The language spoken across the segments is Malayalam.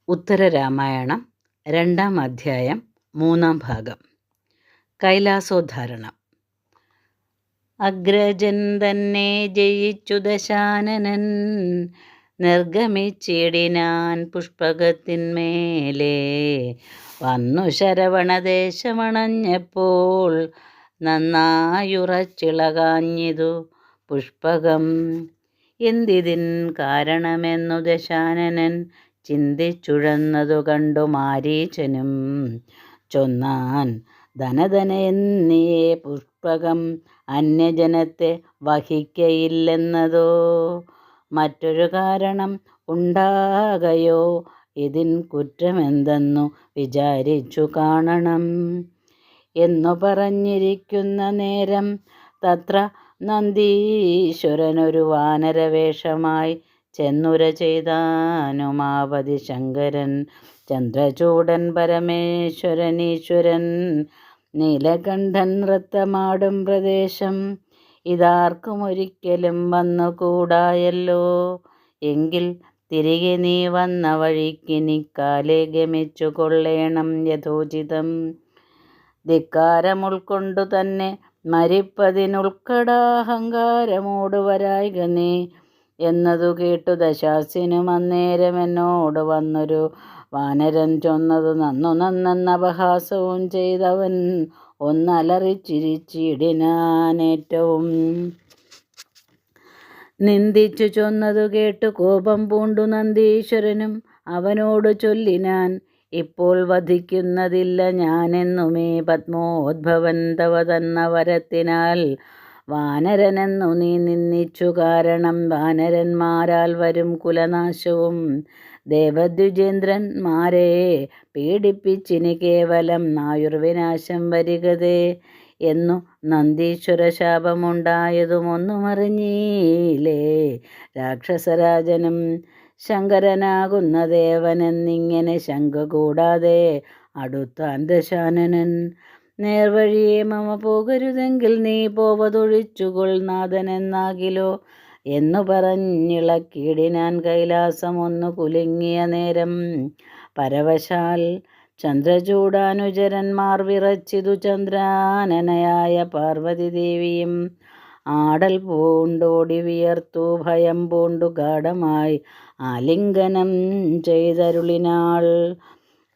ഉത്തരരാമായണം 2-ാം അധ്യായം 3-ാം ഭാഗം. കൈലാസോദ്ധാരണം. അഗ്രജൻ തന്നെ ജയിച്ചു ദശാനനൻ, നിർഗമിച്ചിടിനാൻ പുഷ്പകത്തിന്മേലെ. വന്നു ശരവണദേശമണഞ്ഞപ്പോൾ നന്നായുറച്ചിളകാഞ്ഞിതു പുഷ്പകം. എന്തിതിൻ കാരണമെന്നു ദശാനനൻ ചിന്തിച്ചുഴന്നതു കണ്ടു മാരീചനും ചൊന്നാൻ, ധനധനയെന്നിയേ പുഷ്പകം അന്യജനത്തെ വഹിക്കയില്ലെന്നതോ? മറ്റൊരു കാരണം ഉണ്ടാകയോ? ഇതിൻ കുറ്റമെന്തെന്നു വിചാരിച്ചു കാണണം എന്നു പറഞ്ഞിരിക്കുന്ന നേരം തത്ര നന്ദീശ്വരനൊരു വാനരവേഷമായി ചെന്നുര ചെയ്താനുമാവതി ശങ്കരൻ, ചന്ദ്രചൂടൻ പരമേശ്വരൻ ഈശ്വരൻ, നീലകണ്ഠൻ നൃത്തമാടും പ്രദേശം. ഇതാർക്കും ഒരിക്കലും വന്നുകൂടായല്ലോ. എങ്കിൽ തിരികെ നീ വന്ന വഴിക്കിനി കാലേ ഗമിച്ചു കൊള്ളേണം യഥോചിതം. ധിക്കാരമുൾക്കൊണ്ടു തന്നെ മരിപ്പതിനുൾക്കടാഹങ്കാരമോട് വരായിക നീ എന്നതു കേട്ടു ദശാസ്യനും അന്നേരം എന്നോട് വന്നൊരു വാനരൻ ചൊന്നതു നന്നു നന്നെന്ന അപഹാസവും ചെയ്തവൻ ഒന്നലറിച്ചിരിച്ചിടിനാനേറ്റവും. നിന്ദിച്ചു ചൊന്നതു കേട്ടു കോപം പൂണ്ടു നന്ദീശ്വരനും അവനോട് ചൊല്ലിനാൻ, ഇപ്പോൾ വധിക്കുന്നതില്ല ഞാനെന്നുമേ പത്മോദ്ഭവൻ തവ തന്ന വരത്തിനാൽ. വാനരനെന്നു നീ നിന്ദിച്ചു കാരണം വാനരന്മാരാൽ വരും കുലനാശവും. ദേവദ്വിജേന്ദ്രന്മാരെ പീഡിപ്പിച്ചിനി കേവലം ആയുർവിനാശം വരികതേ എന്നു നന്ദീശ്വര ശാപമുണ്ടായതും ഒന്നുമറിഞ്ഞീലേ രാക്ഷസരാജനും. ശങ്കരനാകുന്ന ദേവനെന്നിങ്ങനെ ശങ്ക കൂടാതെ അടുത്താൻ ദശാനനൻ. നേർവഴിയെ മമ പോകരുതെങ്കിൽ നീ പോവതൊഴിച്ചുകൊൾ നാഥനെന്നാകിലോ എന്നു പറഞ്ഞിളക്കിടിനാൻ കൈലാസം ഒന്നു കുലുങ്ങിയ നേരം. പരവശാൽ ചന്ദ്രചൂടാനുചരന്മാർ വിറച്ചിതു ചന്ദ്രാനനയായ പാർവതി ദേവിയും ആടൽ പൂണ്ടോടി വിയർത്തു ഭയം പൂണ്ടു ഗാഢമായി ആലിംഗനം ചെയ്തരുളിനാൾ.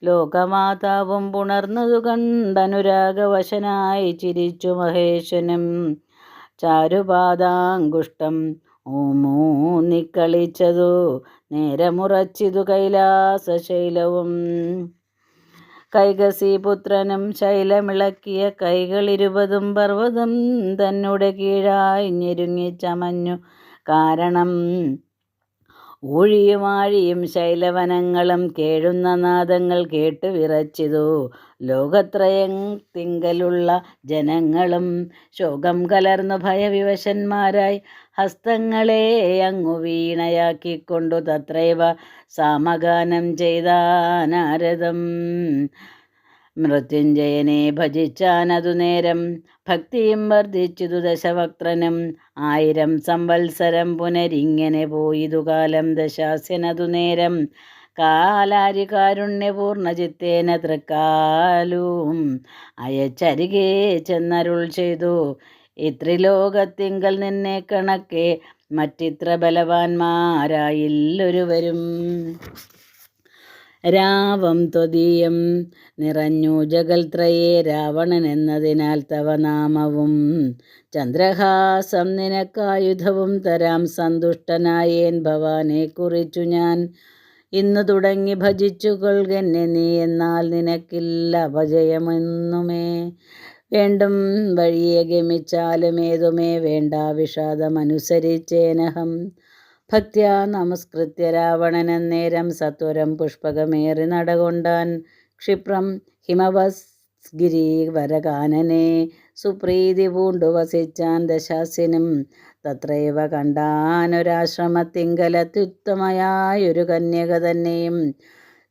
ലോകമാതാവും പുണർന്നതു കണ്ടനുരാഗവശനായി ചിരിച്ചു മഹേശനും ചാരുപാദാങ്കുഷ്ടം ഊമൂന്നിക്കളിച്ചതു നേരമുറച്ചിതു കൈലാസശൈലവും. കൈകസീപുത്രനും ശൈലമിളക്കിയ കൈകളിരുപതും പർവ്വതം തന്നെ കീഴായി ഞെരുങ്ങിച്ചമഞ്ഞു കാരണം. ഊഴിയും ആഴിയും ശൈലവനങ്ങളും കേഴുന്ന നാദങ്ങൾ കേട്ടു വിറച്ചിതു ലോകത്രയത്തിങ്കലുള്ള ജനങ്ങളും. ശോകം കലർന്നു ഭയവിവശന്മാരായി ഹസ്തങ്ങളെ അങ്ങു വീണയാക്കിക്കൊണ്ടു തത്രൈവ സാമഗാനം ചെയ്താനാരദം. മൃത്യുഞ്ജയനെ ഭജിച്ചാനതു നേരം ഭക്തിയും വർദ്ധിച്ചിതു ദശവക്ത്രനും. 1000 സംവത്സരം പുനരിങ്ങനെ പോയിതു കാലം. ദശാസ്യനതു നേരം കാലാരി കാരുണ്യപൂർണചിത്തേന തൃക്കാലും അയച്ചരികെ ചെന്നരുൾ ചെയ്തു, ഇത്രിലോകത്തിങ്കൽ നിന്നെ കണക്കെ മറ്റിത്ര ബലവാന്മാരായില്ലൊരുവരും. രാവം ത്വദീയം നിറഞ്ഞു ജഗൽത്രയേ രാവണൻ എന്നതിനാൽ തവ നാമവും. ചന്ദ്രഹാസം നിനക്കായുധവും തരാം സന്തുഷ്ടനായേൻ ഭവാനെ കുറിച്ചു ഞാൻ. ഇന്നു തുടങ്ങി ഭജിച്ചു കൊൾകെന്നെ നീ എന്നാൽ നിനക്കില്ല അപജയമെന്നുമേ. വേണ്ടും വഴിയെ ഗമിച്ചാലും ഏതുമേ വേണ്ട വിഷാദമനുസരിച്ചേനഹം. ഭക്ത്യാ നമസ്കൃത്യ രാവണനന്നേരം സത്വരം പുഷ്പകമേറി നടകൊണ്ടാൻ. ക്ഷിപ്രം ഹിമവസ്ഗിരിവരകാനനെ സുപ്രീതി പൂണ്ടു വസിച്ചാൻ ദശാസ്യനും. തത്രൈവ കണ്ടാനൊരാശ്രമത്തിങ്കലത്യുത്തമയായൊരു കന്യക തന്നെയും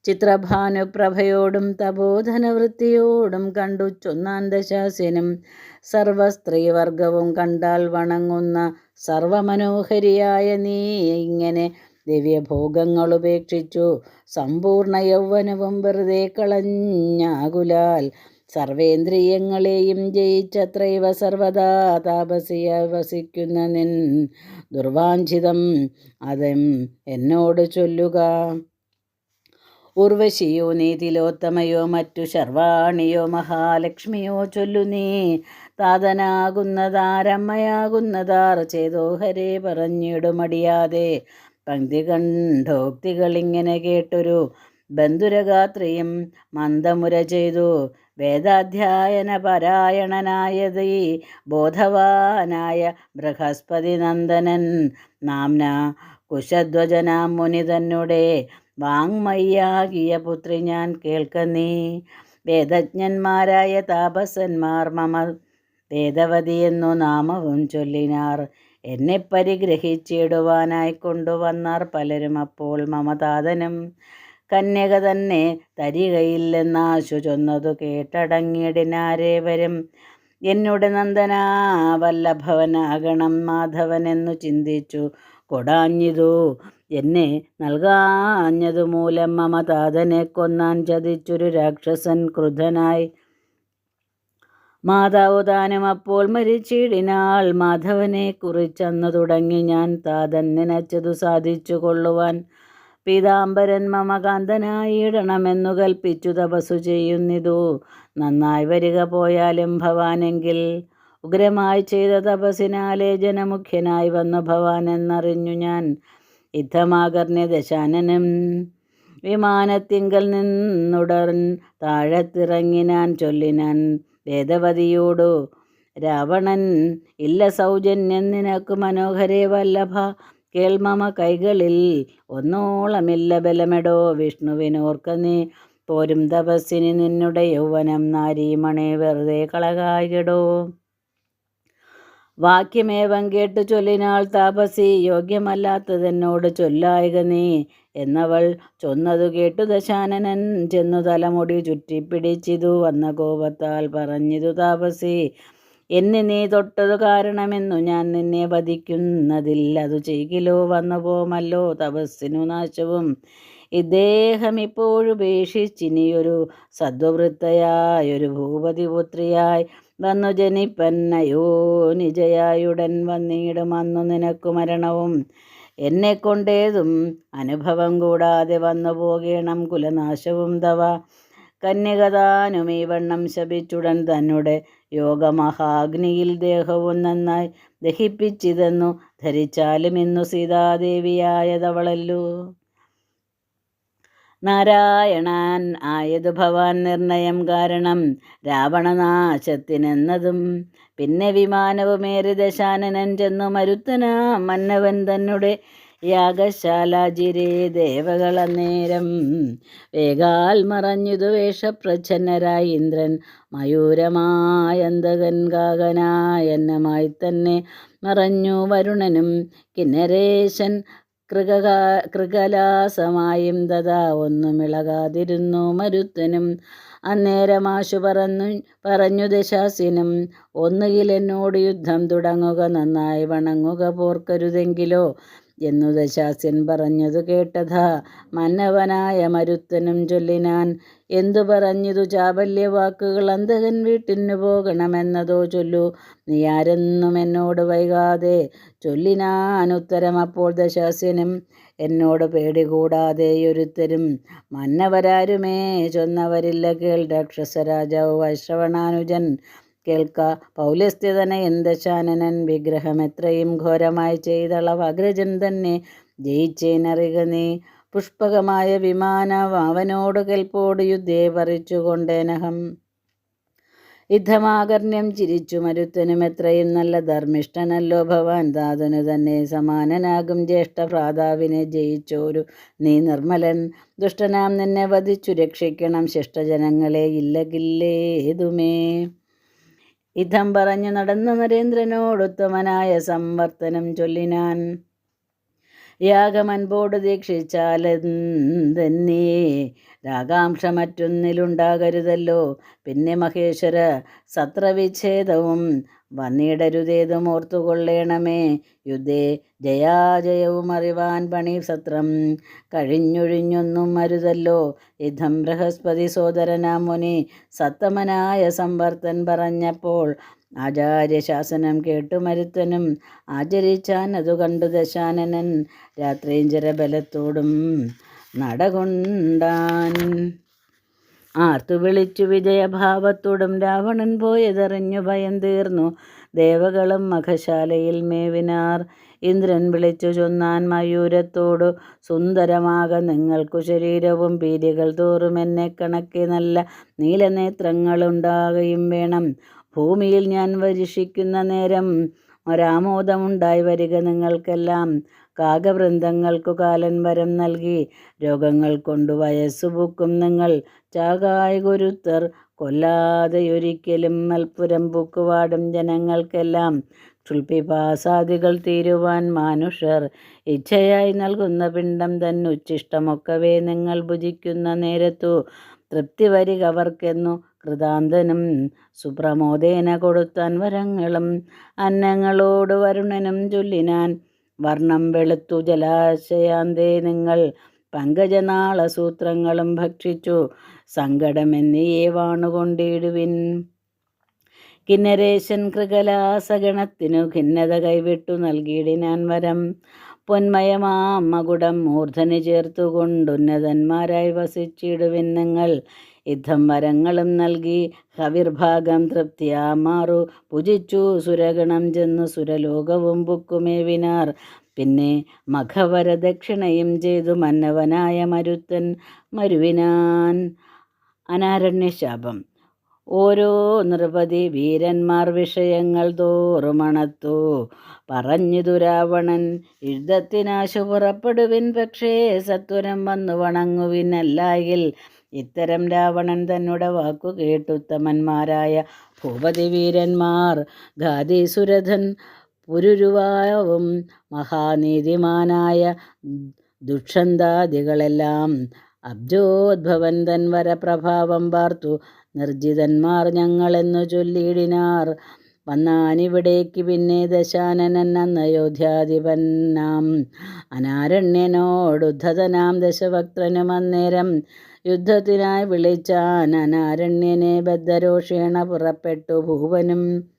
ചിത്രഭാനുപ്രഭയോടും തപോധനവൃത്തിയോടും കണ്ടു ചൊന്നാൻ ദശാസ്യനും. സർവസ്ത്രീവർഗവും കണ്ടാൽ വണങ്ങുന്ന സർവമനോഹരിയായ നീ ഇങ്ങനെ ദിവ്യഭോഗങ്ങളുപേക്ഷിച്ചു സമ്പൂർണ്ണ യൗവനവും വെറുതെ കളഞ്ഞാകുലാൽ സർവേന്ദ്രിയങ്ങളെയും ജയിച്ചത്രൈവ സർവദാ താപസിയ വസിക്കുന്ന നിൻ ദുർവാഞ്ചിതം അതും എന്നോട് ചൊല്ലുക. ഉർവശിയോ നീ തിലോത്തമയോ മറ്റു ശർവാണിയോ മഹാലക്ഷ്മിയോ ചൊല്ലു നീ താതനാകുന്നതാരമ്മയാകുന്നതാർ ചേതോഹരെ പറഞ്ഞിടുമടിയാതെ. പങ്ക്തി കണ്ഠോക്തികളിങ്ങനെ കേട്ടൊരു ബന്ധുരഗാത്രിയും മന്ദമുര ചെയ്തു. വേദാധ്യായന പരായണനായതീ ബോധവാനായ ബൃഹസ്പതി നന്ദനൻ നാംന കുശധ്വജനാം മുനി തന്നെ വാങ്മയ്യാകിയ പുത്രി ഞാൻ കേൾക്കനീ. വേദജ്ഞന്മാരായ താപസന്മാർ മമ വേദവതി എന്നു നാമവും ചൊല്ലിനാർ. എന്നെ പരിഗ്രഹിച്ചിടുവാനായി കൊണ്ടുവന്നാർ പലരും. അപ്പോൾ മമതാതനും കന്യക തന്നെ തരികയില്ലെന്നാശു ചൊന്നതു കേട്ടടങ്ങിയിടിനാരേവരും. എന്നുടെ നന്ദനാ വല്ലഭവനാകണം മാധവനെന്നു ചിന്തിച്ചു കൊടാഞ്ഞിതു. എന്നെ നൽകാഞ്ഞതു മൂലം മമതാതനെ കൊന്നാൻ ചതിച്ചൊരു രാക്ഷസൻ ക്രുദ്ധനായി. മാതാവു താനും അപ്പോൾ മരിച്ചിടിനാൾ. മാധവനെ കുറിച്ചന്നു തുടങ്ങി ഞാൻ താതൻ നനച്ചതു സാധിച്ചു കൊള്ളുവാൻ. പീതാംബരൻ മമകാന്തനായിടണമെന്നു കൽപ്പിച്ചു തപസ്സു ചെയ്യുന്നിതു. നന്നായി വരിക പോയാലും ഭവാനെങ്കിൽ. ഉഗ്രമായി ചെയ്ത തപസ്സിനാലേ ജനമുഖ്യനായി വന്നു ഭവാൻ എന്നറിഞ്ഞു ഞാൻ. യുദ്ധമാകർണ്യ ദശാനനും വിമാനത്തിങ്കൽ നിന്നുടൻ താഴത്തിറങ്ങിനാൻ. ചൊല്ലിനാൻ വേദവതിയോടു, രാവണൻ ഇല്ല സൗജന്യം നിനക്കു മനോഹരേ വല്ലഭ. കേൾമമ കൈകളിൽ ഒന്നോളമില്ല ബലമെടോ. വിഷ്ണുവിനോർക്ക നീ പോരും തപസ്സിന് നിന്നുടെ യൗവനം നാരീമണേ വെറുതെ കളകായിടോ. വാക്യമേവം കേട്ടു ചൊല്ലിനാൾ താപസി, യോഗ്യമല്ലാത്തതെന്നോട് ചൊല്ലായിക നീ എന്നവൾ ചൊന്നതു കേട്ടു ദശാനനൻ ചെന്നു തലമുടി ചുറ്റിപ്പിടിച്ചിതു. വന്ന കോപത്താൽ പറഞ്ഞിതു താപസി, എന്നെ നീ തൊട്ടതു കാരണമെന്നു ഞാൻ നിന്നെ വധിക്കുന്നതിൽ അതു ചെയ്കിലോ വന്നു പോമല്ലോ തപസ്സിനു നാശവും. ഇദ്ദേഹം ഇപ്പോഴുപേക്ഷിച്ചിനിയൊരു സദ്വവൃത്തയായൊരു ഭൂപതിപുത്രിയായി വന്നു ജനിപ്പന്നയോ നിജയായുടൻ വന്നിടും അന്നു നിനക്കു മരണവും. എന്നെ കൊണ്ടേതും അനുഭവം കൂടാതെ വന്നു പോകേണം കുലനാശവും തവ. കന്യകതാനും ഈ വണ്ണം ശപിച്ചുടൻ തന്നെ യോഗമഹാഗ്നിയിൽ ദേഹവും നന്നായി ദഹിപ്പിച്ചിതെന്നു ധരിച്ചാലും ഇന്നു സീതാദേവിയായതവളല്ലോ. നാരായണൻ ആയതു ഭവാൻ നിർണയം കാരണം രാവണനാശത്തിനെന്നതും. പിന്നെ വിമാനവുമേറി ദശാനനൻ ചെന്നു മരുത്തനാ മന്നവൻ തന്നെ യാഗശാലാജിരേ. ദേവകൾ അന്നേരം വേഗാൽ മറഞ്ഞിതു വേഷപ്രച്ഛന്നരായി. ഇന്ദ്രൻ മയൂരമായന്തകൻ കാകനായന്നമായി തന്നെ മറഞ്ഞു. വരുണനും കിന്നരേശൻ കൃകലാസമായും തഥാ ഒന്നുമിളകാതിരുന്നു മരുത്തനും. അന്നേരമാശു പറഞ്ഞു ദശാസ്യനും, ഒന്നുകിൽ എന്നോട് യുദ്ധം തുടങ്ങുക, നന്നായി വണങ്ങുക, പോർക്കരുതെങ്കിലോ എന്നു ദശാസ്യൻ പറഞ്ഞതു കേട്ടതാ മന്നവനായ മരുത്തനും ചൊല്ലിനാൻ. എന്തു പറഞ്ഞിതു ചാബല്യവാക്കുകൾ, അന്തകൻ വീട്ടിനു പോകണമെന്നതോ ചൊല്ലു നീ ആരെന്നും എന്നോട് വൈകാതെ ചൊല്ലിനാൻ ഉത്തരം. അപ്പോൾ ദശാസ്യനും, എന്നോട് പേടി കൂടാതെയൊരുത്തരും മന്നവരാരുമേ ചൊന്നവരില്ല കേൾ. രാക്ഷസരാജാവ് വൈശ്രവണാനുജൻ കേൾക്ക. പൗലസ്ത്യതനയൻ ദശാനനൻ വിഗ്രഹം എത്രയും ഘോരമായി ചെയ്തളവ് അഗ്രജൻ തന്നെ ജയിച്ചേനറിക നീ. പുഷ്പകമായ വിമാനം അവനോട് കെൽപ്പോട് യുദ്ധേ പറിച്ചു കൊണ്ടേനഹം. യുദ്ധമാകർണ്യം ചിരിച്ചു മരുത്തനും, എത്രയും നല്ല ധർമ്മിഷ്ഠനല്ലോ ഭവാൻ. താതനു തന്നെ സമാനനാകും ജ്യേഷ്ഠ ഭ്രാതാവിനെ ജയിച്ചോരു നീ നിർമ്മലൻ. ദുഷ്ടനാം നിന്നെ വധിച്ചു രക്ഷിക്കണം ശിഷ്ടജനങ്ങളെ ഇല്ലകില്ലേതുമേ. യുദ്ധം പറഞ്ഞു നടന്ന നരേന്ദ്രനോടുത്തമനായ സംവർത്തനം ചൊല്ലിനാൻ. യാഗമൻപോട് ദീക്ഷിച്ചാലെന്തന്നേ രാഗാംശ മറ്റൊന്നിലുണ്ടാകരുതല്ലോ. പിന്നെ മഹേശ്വര സത്രവിച്ഛേദവും വന്നിടരുതേതും ഓർത്തുകൊള്ളേണമേ. യുദ്ധേ ജയാജയവും അറിവാൻ പണി സത്രം കഴിഞ്ഞൊഴിഞ്ഞൊന്നും അരുതല്ലോ. യുദ്ധം ബൃഹസ്പതി സോദരനാം മുനി സത്തമനായ സംവർത്തൻ പറഞ്ഞപ്പോൾ ആചാര്യശാസനം കേട്ടു മരുത്തനും ആചരിച്ചാൻ അതു കണ്ടു ദശാനനൻ രാത്രീഞ്ചര ബലത്തോടും നടകൊണ്ടാൻ. ആർത്തു വിളിച്ചു വിജയഭാവത്തോടും രാവണൻ പോയതറിഞ്ഞു ഭയം തീർന്നു. ദേവകളും മഖശാലയിൽ മേവിനാർ. ഇന്ദ്രൻ വിളിച്ചു ചൊന്നാൻ മയൂരത്തോടു സുന്ദരമാക നിങ്ങൾക്കു ശരീരവും പീലികൾ തോറും എന്നെ കണക്കെ നല്ല നീലനേത്രങ്ങളുണ്ടാകുകയും വേണം. ഭൂമിയിൽ ഞാൻ വർഷിക്കുന്ന നേരം ഒരാമോദമുണ്ടായി വരിക നിങ്ങൾക്കെല്ലാം. കാകവൃന്ദങ്ങൾക്കു കാലൻ വരം നൽകി രോഗങ്ങൾ കൊണ്ടു വയസ്സു പൂക്കും നിങ്ങൾ. ചാകായ ഗുരുത്തർ കൊല്ലാതെയൊരിക്കലും മൽപ്പുരം പൂക്കുവാടും ജനങ്ങൾക്കെല്ലാം. ക്ഷുൽപിപാസാദികൾ തീരുവാൻ മാനുഷർ ഇച്ഛയായി നൽകുന്ന പിണ്ഡം തന്നുച്ഛിഷ്ടമൊക്കവേ നിങ്ങൾ ഭുജിക്കുന്ന നേരത്തു തൃപ്തി വരിക അവർക്കെന്നു കൃതാന്തനും സുപ്രമോദേന കൊടുത്താൻ വരങ്ങളും. അന്നങ്ങളോട് വരുണനും ചൊല്ലിനാൻ വർണ്ണം വെളുത്തു ജലാശയാന്തേ നിങ്ങൾ പങ്കജനാള സൂത്രങ്ങളും ഭക്ഷിച്ചു സങ്കടമെന്നിയേ വാണുകൊണ്ടിടുവിൻ. കിന്നരേശൻ കൃകലാസഗണത്തിനു ഖിന്നത കൈവിട്ടു നൽകിയിടിനാൻ വരം. പൊന്മയമാം മകുടം മൂർധന് ചേർത്തുകൊണ്ടുന്നതന്മാരായി വസിച്ചിടുവിൻ നിങ്ങൾ. യുദ്ധം വരങ്ങളും നൽകി ഹവിർഭാഗം തൃപ്തിയാ മാറു പൂജിച്ചു സുരഗണം ചെന്നു സുരലോകവും പുക്കുമേവിനാർ. പിന്നെ മഖവരദക്ഷിണയും ചെയ്തു മന്നവനായ മരുത്തൻ മരുവിനാൻ അനാരണ്യശാപം. ഓരോ നൃപതി വീരന്മാർ വിഷയങ്ങൾ തോറുമണത്തു പറഞ്ഞിതു രാവണൻ. യുദ്ധത്തിനാശു പുറപ്പെടുവിൻ, പക്ഷേ സത്വരം വന്നു വണങ്ങുവിൻ. അല്ലായിൽ ഇത്തരം രാവണൻ തന്നുടെ വാക്കു കേട്ടുത്തമന്മാരായ ഭൂപതി വീരന്മാർ ഘാതീസുരഥൻ പുരുരുവാവും മഹാനീതിമാനായ ദുഷ്യന്താദികളെല്ലാം അബ്ജോദ്ഭവൻ തൻ വരപ്രഭാവം പാർത്തു നിർജിതന്മാർ ഞങ്ങളെന്നു ചൊല്ലിയിടിനാർ. വന്നാനിവിടേക്ക് പിന്നെ ദശാനനൻ അന്നയോധ്യാധിപനാം അനാരണ്യനോടുദ്ധതനാം ദശവക്ത്രനും അന്നേരം യുദ്ധത്തിനായി വിളിച്ചാൻ. അനാരണ്യനെ ബദ്ധരോഷേണ പുറപ്പെട്ടു ഭൂവനും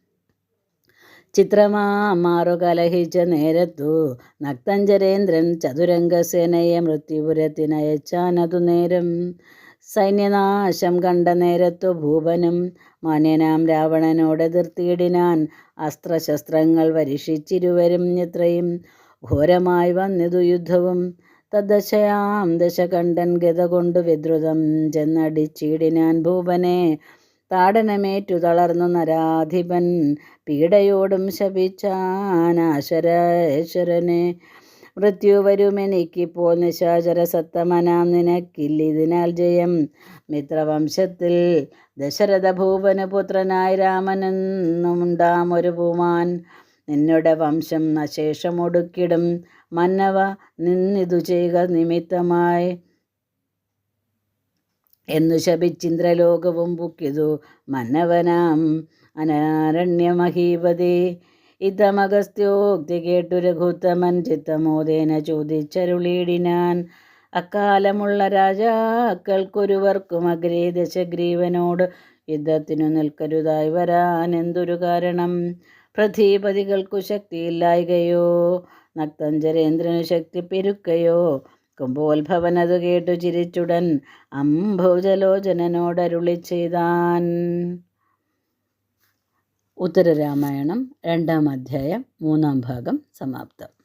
ചിത്രമാറു കലഹിച്ച നേരത്തു നക്തഞ്ചരേന്ദ്രൻ ചതുരംഗസേനയെ മൃത്യുപുരത്തിനയച്ചാനതു നേരം. സൈന്യനാശം കണ്ട നേരത്തു ഭൂപനും മാന്യനാം രാവണനോട് എതിർത്തിയിടിനാൻ. അസ്ത്രശസ്ത്രങ്ങൾ വരിഷിച്ചിരുവരും എത്രയും ഘോരമായി വന്നിതു യുദ്ധവും. തദ്ദശയാം ദശകണ്ഠൻ ഗത കൊണ്ടു വിദ്രുതം ചെന്നടിച്ചിടിനാൻ ഭൂപനെ. താടനമേറ്റു തളർന്നു നരാധിപൻ പീഡയോടും ശപിച്ചാനാശരേശ്വരനെ. മൃത്യു വരുമെനിക്കിപ്പോൾ നിശാചര സത്തമനാം നിനക്കില്ലിതിനാൽ ജയം. മിത്രവംശത്തിൽ ദശരഥ ഭൂപന് പുത്രനായി രാമനെന്നുമുണ്ടാം ഒരു പൂമാൻ. നിന്നുടെ വംശം അശേഷമൊടുക്കിടും മന്നവ നിന്നിതു ചെയ്യുക നിമിത്തമായി എന്നു ശപിച്ചിന്ദ്രലോകവും പുക്കിതു മന്നവനാം അനാരണ്യമഹീപതി. ഇതമഗസ്ത്യോക്തി കേട്ടു രഘുത്തമൻ ചിത്തമോദേന ചോദിച്ചരുളിയിടിനാൻ. അക്കാലമുള്ള രാജാക്കൾക്കൊരുവർക്കും അഗ്രേ ദശഗ്രീവനോട് യുദ്ധത്തിനു നിൽക്കരുതായി വരാൻ എന്തൊരു കാരണം? പൃഥ്വീപതികൾക്കു ശക്തിയില്ലായ്കയോ നക്തഞ്ചരേന്ദ്രനു ശക്തി പെരുക്കയോ? കുംഭോത്ഭവനതു കേട്ടു ചിരിച്ചുടൻ അംഭോജലോചനോടരുളി ചെയ്താൻ. ഉത്തരരാമായണം 2-ാം അധ്യായം 3-ാം ഭാഗം സമാപ്തം.